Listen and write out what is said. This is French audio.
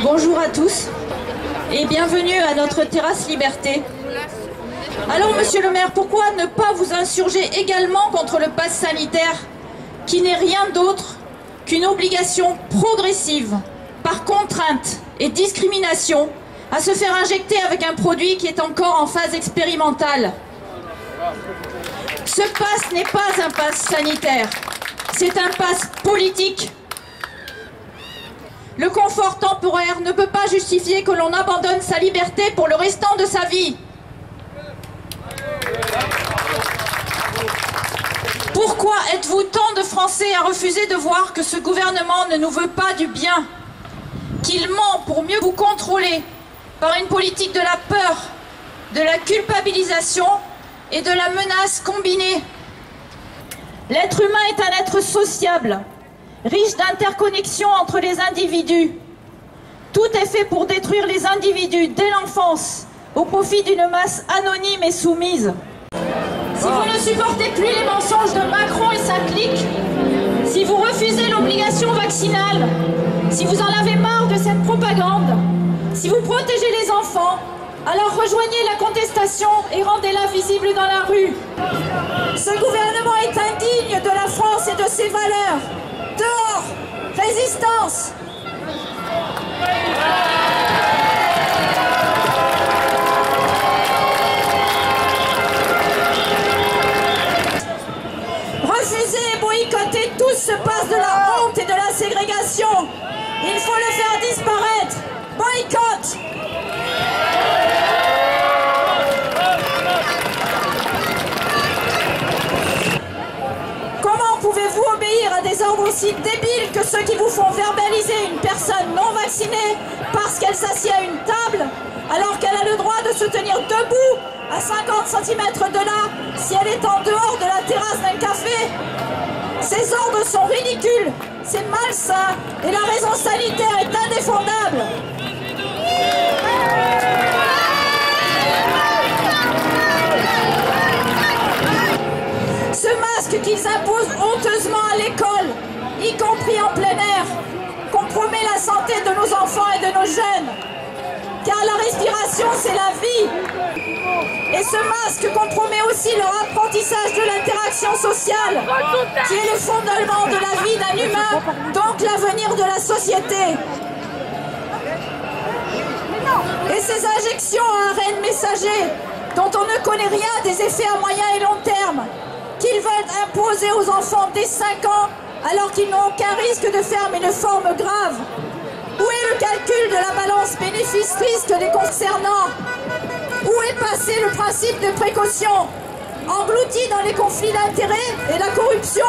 Bonjour à tous et bienvenue à notre terrasse Liberté. Alors monsieur le maire, pourquoi ne pas vous insurger également contre le pass sanitaire qui n'est rien d'autre qu'une obligation progressive par contrainte et discrimination à se faire injecter avec un produit qui est encore en phase expérimentale. Ce pass n'est pas un pass sanitaire, c'est un pass politique. Le confort temporaire ne peut pas justifier que l'on abandonne sa liberté pour le restant de sa vie. Pourquoi êtes-vous tant de Français à refuser de voir que ce gouvernement ne nous veut pas du bien, qu'il ment pour mieux vous contrôler par une politique de la peur, de la culpabilisation et de la menace combinée? L'être humain est un être sociable, riche d'interconnexions entre les individus. Tout est fait pour détruire les individus dès l'enfance, au profit d'une masse anonyme et soumise. Si vous ne supportez plus les mensonges de Macron et sa clique, si vous refusez l'obligation vaccinale, si vous en avez marre de cette propagande, si vous protégez les enfants, alors rejoignez la contestation et rendez-la visible dans la rue. Ce gouvernement est indigne de la France et de ses valeurs. Dehors, résistance! Refusez et boycottez tous ce passe de la honte et de la ségrégation. Il faut le faire disparaître. Boycott! Comment pouvez-vous obéir à des ordres aussi débiles que ceux qui vous font verbaliser une personne non vaccinée parce qu'elle s'assied à une table alors qu'elle a le droit de se tenir debout à 50 cm de là si elle est en dehors de la terrasse d'un café? Ces ordres sont ridicules, c'est malsain et la raison sanitaire est indéfendable. Ce masque qu'ils imposent honteusement à l'école, y compris en plein air, compromet la santé de nos enfants et de nos jeunes. Car la respiration, c'est la vie. Et ce masque compromet aussi leur apprentissage de l'interaction sociale, qui est le fondement de la vie d'un humain, donc l'avenir de la société. Et ces injections à ARN messager, dont on ne connaît rien des effets à moyen et long terme, qu'ils veulent imposer aux enfants dès 5 ans, alors qu'ils n'ont aucun risque de faire une forme grave. Où est le calcul de la balance bénéfice-risque les concernant? Où est passé le principe de précaution? Englouti dans les conflits d'intérêts et la corruption,